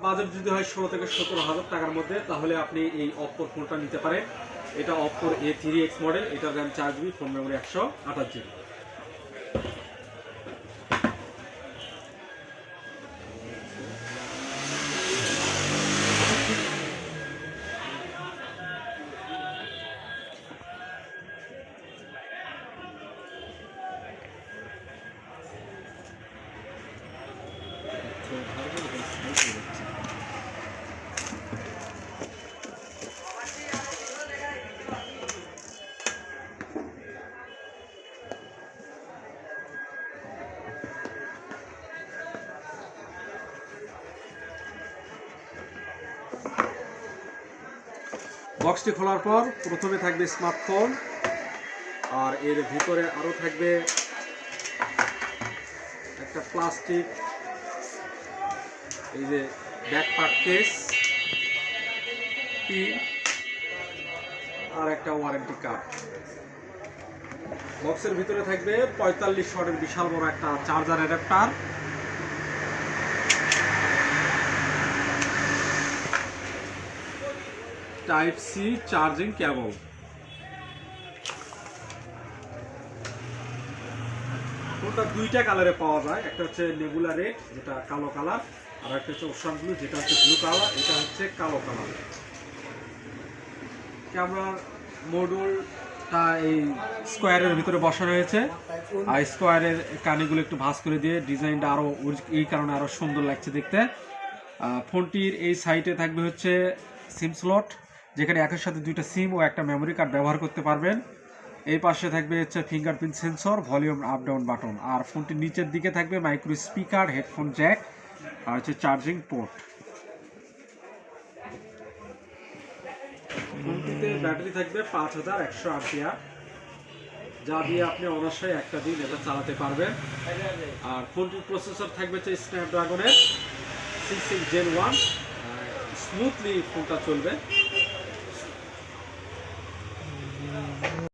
Budget যদি হয় 16 থেকে 17,000 টাকার মধ্যে, তাহলে আপনি এই অপ্পোর ফোনটা নিতে পারেন। এটা অপ্পোর A3X মডেল, এটার RAM 4GB, phone memory 128GB। বক্সটি খোলার পর প্রথমে থাকবে স্মার্টফোন, আর এর ভিতরে আরও থাকবে একটা প্লাস্টিক এই যে ব্যাকপ্যাক কেস, পিন আর একটা ওয়ারেন্টি কার্ড। বক্সের ভিতরে থাকবে 45 ওয়াটের বিশাল বড় একটা charger adapter, type C charging cable. ফোনটা দুইটা কালারে পাওয়া যায়, একটা হচ্ছে নেবুলা রেড যেটা কালো কালার, আর একটা হচ্ছে ওশান ব্লু যেটা হচ্ছে ব্লু কালার, এটা হচ্ছে কালো কালার। ক্যামেরার মডিউলটা এই স্কোয়ারের ভিতরে বসানো হয়েছে, আর স্কোয়ারের কানিগুলো একটু ভাঁজ করে দিয়ে ডিজাইনটা আরও এই কারণে আরও সুন্দর লাগছে দেখতে। ফোনটির এই সাইডে থাকবে হচ্ছে সিম স্লট, যেখানে একের সাথে দুইটা সিম ও একটা মেমোরি কার্ড ব্যবহার করতে পারবেন। এই পাশে থাকবে হচ্ছে fingerprint sensor, volume up down button, আর ফোনটির নিচের দিকে থাকবে মাইক্রো স্পিকার, হেডফোন জ্যাক আর হচ্ছে চার্জিং পোর্ট। ফোনটিতে ব্যাটারি থাকবে 5100 আম্পিয়ার, যা দিয়ে আপনি অনায়াসে একটা দিন এটা চালাতে পারবেন। আর ফোনটির প্রসেসর থাকবে হচ্ছে স্ন্যাপড্রাগনের 66 Gen 1, স্মুথলি ফোনটা চলবে।